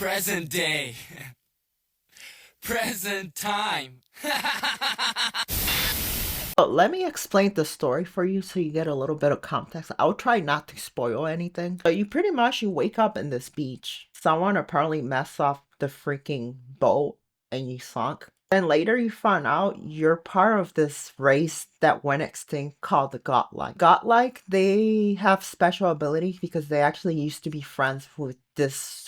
Present day. Present time. But let me explain the story for you so you get a little bit of context. I'll try not to spoil anything. But you wake up in this beach. Someone apparently messed up the freaking boat and you sunk. And later you find out you're part of this race that went extinct called the Godlike. Godlike, they have special abilities because they actually used to be friends with this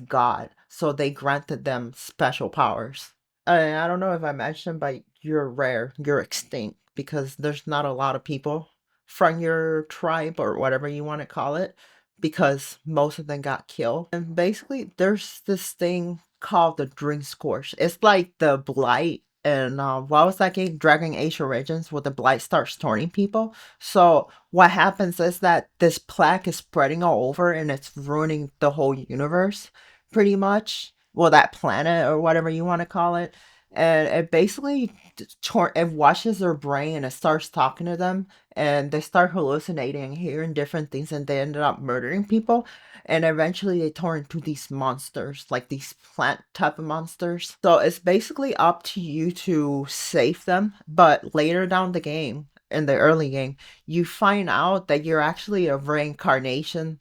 god. So they granted them special powers. I don't know if I mentioned, but you're rare. You're extinct because there's not a lot of people from your tribe or whatever you want to call it because most of them got killed. And basically, there's this thing called the Drink Scorch. It's like the Blight. And what was that game? Dragon Age Origins, where the blight starts turning people. So what happens is that this plague is spreading all over, and it's ruining the whole universe, pretty much. Well, that planet or whatever you want to call it. And it basically it washes their brain and it starts talking to them, and they start hallucinating and hearing different things, and they ended up murdering people. And eventually they turn into these monsters, like these plant type of monsters. So it's basically up to you to save them. But later down the game, in the early game, you find out that you're actually a reincarnation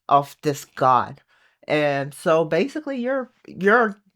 of this god. And so basically you're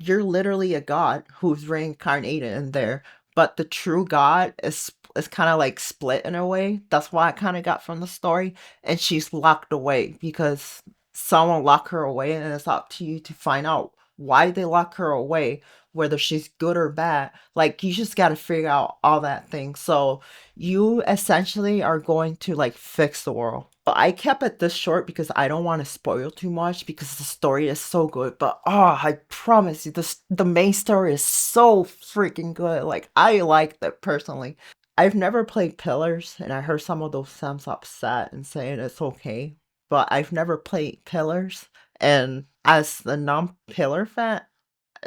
literally a god who's reincarnated in there, but the true god is kind of like split in a way. That's why I kind of got from the story. And she's locked away because someone locked her away, and it's up to you to find out why they lock her away, whether she's good or bad. Like, you just got to figure out all that thing. So you essentially are going to like fix the world. But I kept it this short because I don't want to spoil too much because the story is so good. But I promise you, the main story is so freaking good. Like, I liked it personally. I've never played Pillars, and I heard some of those Sims upset and saying it's okay. But I've never played Pillars, and as the non-Pillar fan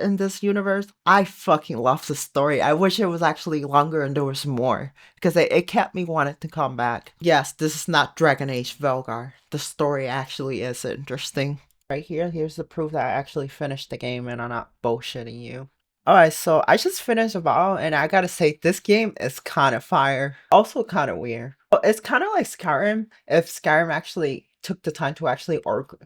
in this universe, I fucking love the story. I wish it was actually longer and there was more because it kept me wanting to come back. Yes, this is not Dragon Age Velgar. The story actually is interesting. Right here, here's the proof that I actually finished the game and I'm not bullshitting you. Alright, so I just finished Avowed, and I gotta say, this game is kind of fire. Also kind of weird. But it's kind of like Skyrim, if Skyrim actually took the time to actually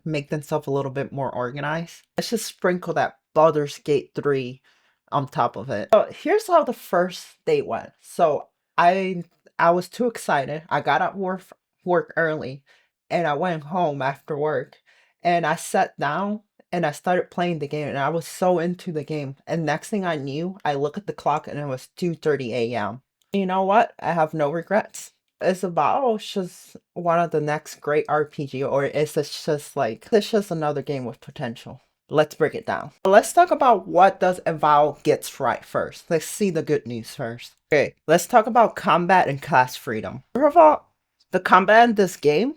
make themselves a little bit more organized. Let's just sprinkle that Baldur's Gate 3 on top of it. So here's how the first day went. So I was too excited. I got up work early, and I went home after work, and I sat down and I started playing the game, and I was so into the game. And next thing I knew, I look at the clock and it was 2:30 a.m. You know what? I have no regrets. Is Avowed just one of the next great RPG, or is this just like this just another game with potential? Let's break it down. Let's talk about what does Avowed gets right first. Let's see the good news first. Okay, let's talk about combat and class freedom. First of all, the combat in this game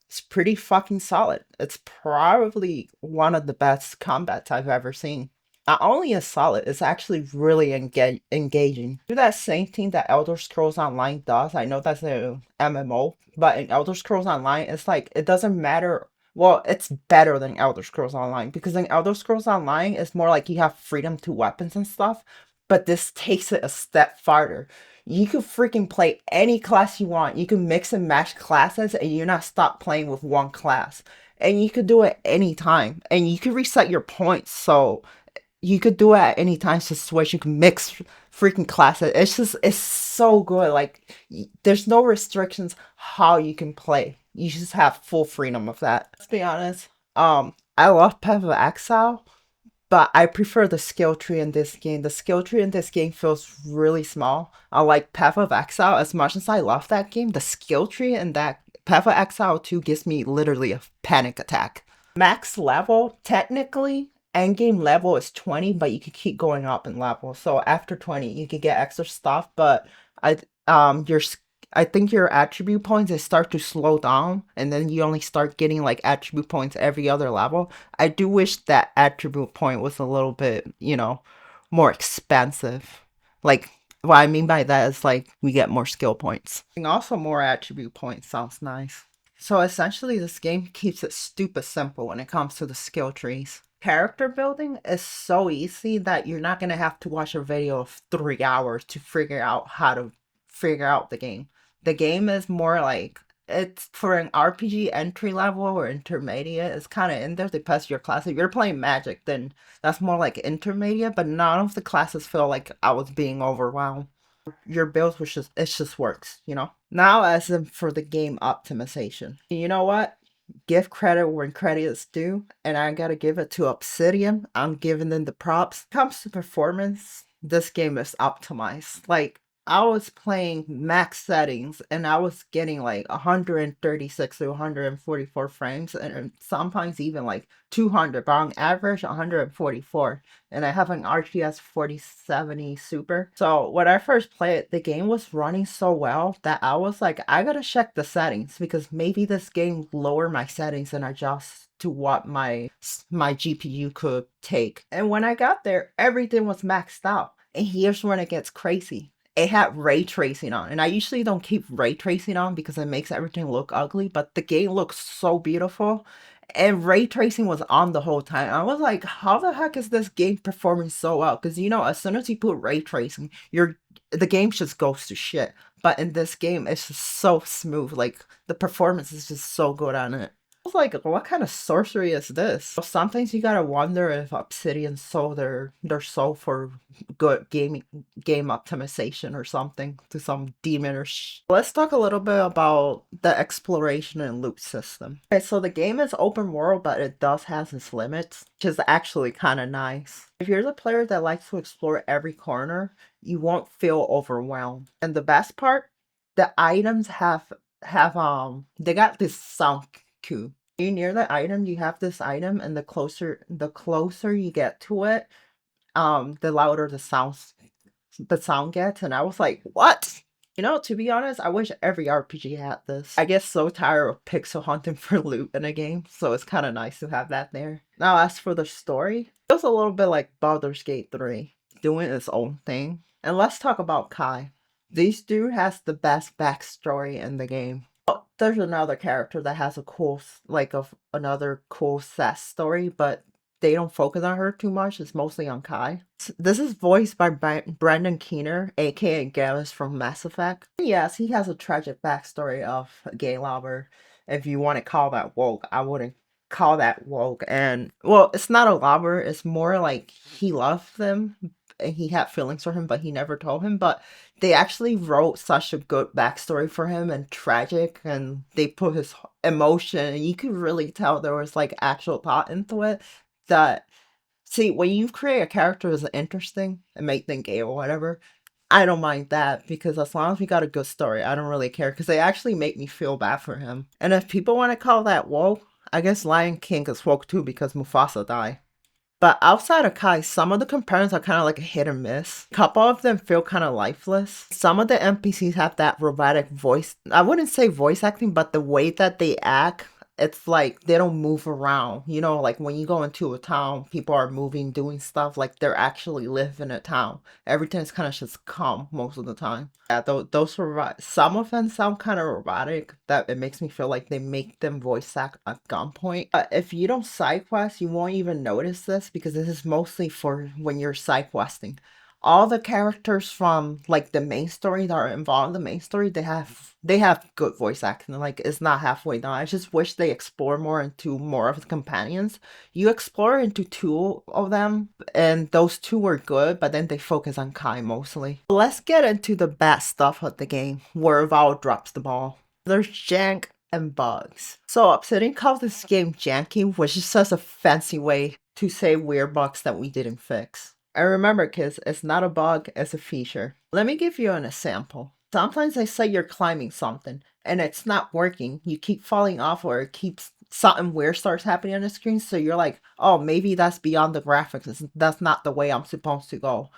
is pretty fucking solid. It's probably one of the best combats I've ever seen. Not only is solid, it's actually really engaging. Do that same thing that Elder Scrolls Online does. I know that's a MMO, but in Elder Scrolls Online, it's like it doesn't matter. Well, it's better than Elder Scrolls Online because in Elder Scrolls Online, it's more like you have freedom to weapons and stuff, but this takes it a step farther. You can freaking play any class you want. You can mix and match classes, and you're not stuck playing with one class. And you could do it anytime, and you can reset your points. So you could do it at any time to switch. You can mix freaking classes. It's so good. Like, there's no restrictions how you can play. You just have full freedom of that. Let's be honest. I love Path of Exile, but I prefer the skill tree in this game. The skill tree in this game feels really small. I like Path of Exile as much as I love that game. The skill tree in that Path of Exile 2 gives me literally a panic attack. Max level, technically, endgame level is 20, but you could keep going up in level. So after 20, you could get extra stuff, but I your I think your attribute points they start to slow down, and then you only start getting like attribute points every other level. I do wish that attribute point was a little bit, more expensive. Like, what I mean by that is like we get more skill points. And also more attribute points sounds nice. So essentially this game keeps it stupid simple when it comes to the skill trees. Character building is so easy that you're not gonna have to watch a video of 3 hours to figure out how to figure out the game. The game is more like it's for an RPG entry level or intermediate. It's kind of in there depends on your class. If you're playing Magic, then that's more like intermediate. But none of the classes feel like I was being overwhelmed. Your build was just it just works, you know. Now as in for the game optimization. You know what? Give credit when credit is due, and I gotta give it to Obsidian. I'm giving them the props. Comes to performance, this game is optimized. Like I was playing max settings and I was getting like 136 to 144 frames and sometimes even like 200, but on average 144. And I have an RTS 4070 Super. So when I first played, the game was running so well that I was like, I gotta check the settings because maybe this game lower my settings and adjust to what my GPU could take. And when I got there, everything was maxed out. And here's when it gets crazy. It had ray tracing on, and I usually don't keep ray tracing on because it makes everything look ugly, but the game looks so beautiful and ray tracing was on the whole time. I was like, how the heck is this game performing so well? Because you know, as soon as you put ray tracing, the game just goes to shit. But in this game, it's just so smooth. Like the performance is just so good on it. I was like, what kind of sorcery is this? Sometimes you gotta wonder if Obsidian sold their soul for good game optimization or something to some demon or Let's talk a little bit about the exploration and loot system. Okay, so the game is open world, but it does have its limits, which is actually kind of nice. If you're the player that likes to explore every corner, you won't feel overwhelmed. And the best part, the items have they got this sound cue. You near the item, you have this item, and the closer you get to it, the louder the sound gets, and I was like, what? You know, to be honest, I wish every RPG had this. I get so tired of pixel hunting for loot in a game, so it's kind of nice to have that there. Now, as for the story, it feels a little bit like Baldur's Gate 3, doing its own thing. And let's talk about Kai. This dude has the best backstory in the game. Oh, there's another character that has a cool, another cool sad story, but they don't focus on her too much. It's mostly on Kai. This is voiced by Brendan Keener, aka Gallus from Mass Effect. Yes, he has a tragic backstory of a gay lover. If you want to call that woke, I wouldn't call that woke. And well, it's not a lover. It's more like he loved them and he had feelings for him, but he never told him. But they actually wrote such a good backstory for him and tragic, and they put his emotion, and you could really tell there was like actual thought into it. That see, when you create a character that's interesting and make them gay or whatever, I don't mind that because as long as we got a good story, I don't really care because they actually make me feel bad for him. And if people want to call that woke, I guess Lion King is woke too because Mufasa died. But outside of Kai, some of the companions are kind of like a hit or miss. A couple of them feel kind of lifeless. Some of the NPCs have that robotic voice. I wouldn't say voice acting, but the way that they act, it's like they don't move around. You know, like when you go into a town, people are moving, doing stuff like they're actually live in a town. Everything's kind of just calm most of the time. Yeah, those some of them sound kind of robotic. That it makes me feel like they make them voice act at gunpoint. But if you don't side quest, you won't even notice this because this is mostly for when you're side questing. All the characters from like the main story that are involved in the main story, they have good voice acting. Like it's not halfway done. I just wish they explore more into more of the companions. You explore into two of them, and those two were good, but then they focus on Kai mostly. Let's get into the bad stuff of the game, where Avowed drops the ball. There's jank and bugs. So Obsidian calls this game janky, which is just a fancy way to say weird bugs that we didn't fix. And remember, kids, it's not a bug, it's a feature. Let me give you an example. Sometimes they say you're climbing something and it's not working. You keep falling off or it keeps something weird starts happening on the screen. So you're like, oh, maybe that's beyond the graphics. That's not the way I'm supposed to go.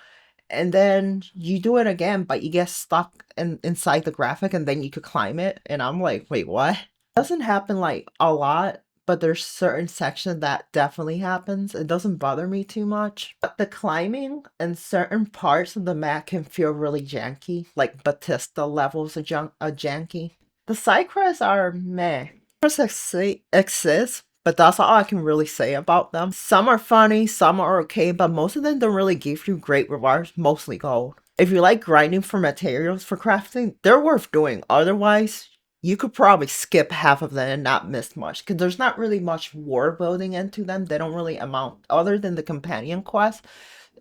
And then you do it again, but you get stuck inside the graphic and then you could climb it. And I'm like, wait, what? It doesn't happen like a lot, but there's certain section that definitely happens. It doesn't bother me too much. But the climbing and certain parts of the map can feel really janky, like Batista levels are janky. The side quests are meh. Exist, But that's all I can really say about them. Some are funny, some are okay, but most of them don't really give you great rewards, mostly gold. If you like grinding for materials for crafting, they're worth doing. Otherwise, you could probably skip half of them and not miss much, because there's not really much war building into them. They don't really amount, other than the companion quest.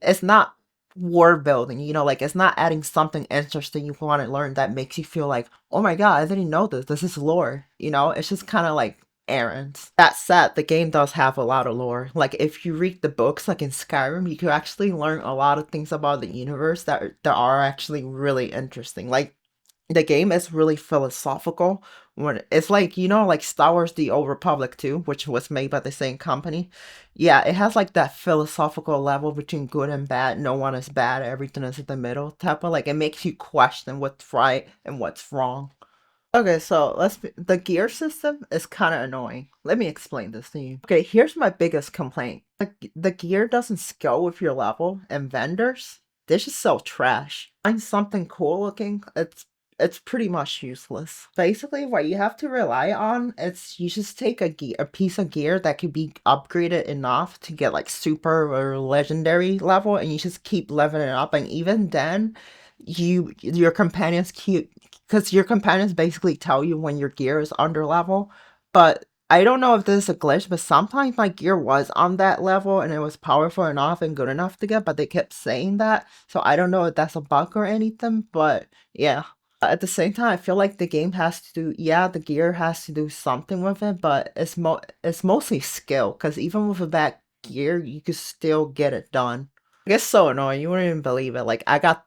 It's not war building, like it's not adding something interesting you want to learn that makes you feel like, oh my god, I didn't know this. This is lore. It's just kind of like errands. That said, the game does have a lot of lore. Like if you read the books, like in Skyrim, you can actually learn a lot of things about the universe that are actually really interesting. Like the game is really philosophical. When it's like, like Star Wars The Old Republic 2, which was made by the same company. Yeah, it has like that philosophical level between good and bad. No one is bad, everything is in the middle type of, like, it makes you question what's right and what's wrong. Okay, so the gear system is kind of annoying. Let me explain this to you. Okay, here's my biggest complaint. The gear doesn't scale with your level, and vendors, they just sell trash. Find something cool looking, it's pretty much useless. Basically, what you have to rely on is you just take a piece of gear that could be upgraded enough to get like super or legendary level, and you just keep leveling it up. And even then, your companions keep, because your companions basically tell you when your gear is under level. But I don't know if this is a glitch, but sometimes my gear was on that level and it was powerful enough and good enough to get, but they kept saying that. So I don't know if that's a bug or anything, but yeah. At the same time, I feel like the game has to do, yeah, the gear has to do something with it, but it's mostly skill, because even with a bad gear, you can still get it done. It's so annoying. You wouldn't even believe it. Like I got.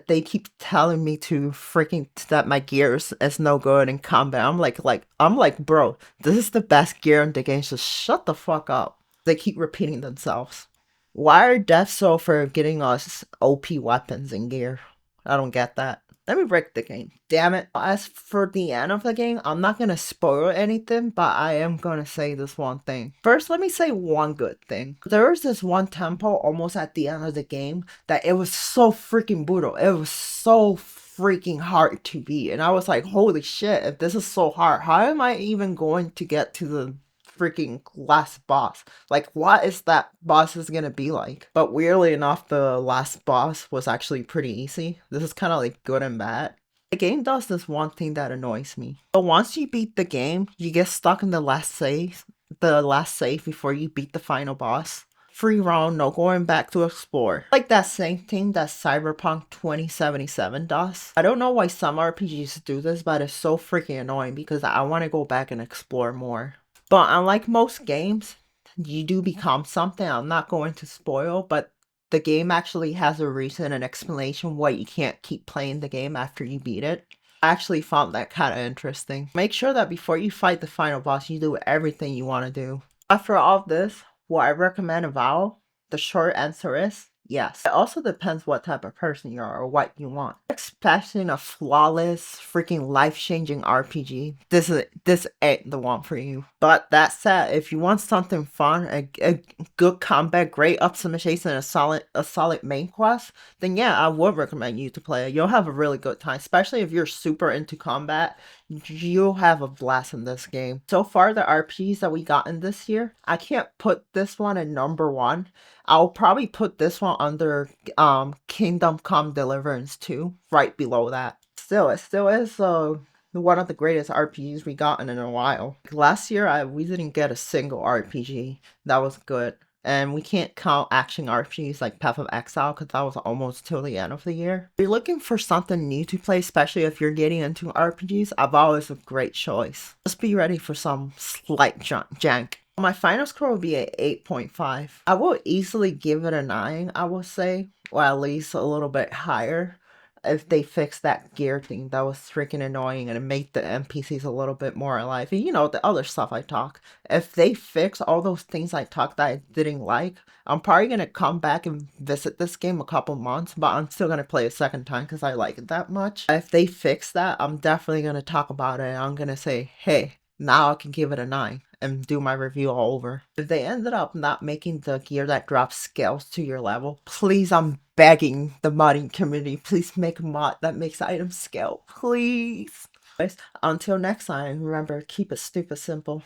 They keep telling me to freaking that my gear is no good in combat. I'm like, bro, this is the best gear in the game. So shut the fuck up. They keep repeating themselves. Why are deaths so for getting us OP weapons and gear? I don't get that. Let me break the game. Damn it. As for the end of the game, I'm not gonna spoil anything, but I am gonna say this one thing. First, let me say one good thing. There was this one temple almost at the end of the game that it was so freaking brutal. It was so freaking hard to beat. And I was like, holy shit, if this is so hard, how am I even going to get to the freaking last boss? Like, what is that boss is gonna be like? But weirdly enough, the last boss was actually pretty easy. This is kind of like good and bad. The game does this one thing that annoys me. So once you beat the game, you get stuck in the last save before you beat the final boss. Free roam, no going back to explore. Like that same thing that Cyberpunk 2077 does. I don't know why some RPGs do this, but it's so freaking annoying because I want to go back and explore more. But unlike most games, you do become something. I'm not going to spoil, but the game actually has a reason and explanation why you can't keep playing the game after you beat it. I actually found that kind of interesting. Make sure that before you fight the final boss, you do everything you want to do. After all of this, will I recommend Avowed? The short answer is yes. It also depends what type of person you are or what you want. Expecting a flawless, freaking life-changing RPG, this ain't the one for you. But that said, if you want something fun, a good combat, great optimization, and a solid main quest, then yeah, I would recommend you to play it. You'll have a really good time, especially if you're super into combat. You'll have a blast in this game. So far, the RPGs that we gotten this year, I can't put this one in number one. I'll probably put this one under Kingdom Come Deliverance 2, right below that. Still, it still is one of the greatest RPGs we gotten in a while. Last year, we didn't get a single RPG that was good. And we can't count action RPGs like Path of Exile because that was almost till the end of the year. If you're looking for something new to play, especially if you're getting into RPGs, Avowed is a great choice. Just be ready for some slight jank. My final score will be a 8.5. I will easily give it a 9, I will say, or at least a little bit higher, if they fix that gear thing that was freaking annoying and it made the NPCs a little bit more alive. And the other stuff I talk. If they fix all those things I talked that I didn't like, I'm probably gonna come back and visit this game a couple months, but I'm still gonna play a second time because I like it that much. If they fix that, I'm definitely gonna talk about it and I'm gonna say, hey, now I can give it a 9 and do my review all over. If they ended up not making the gear that drops scales to your level, please, I'm begging the modding community, please make a mod that makes items scale, please. Until next time, remember, keep it stupid simple.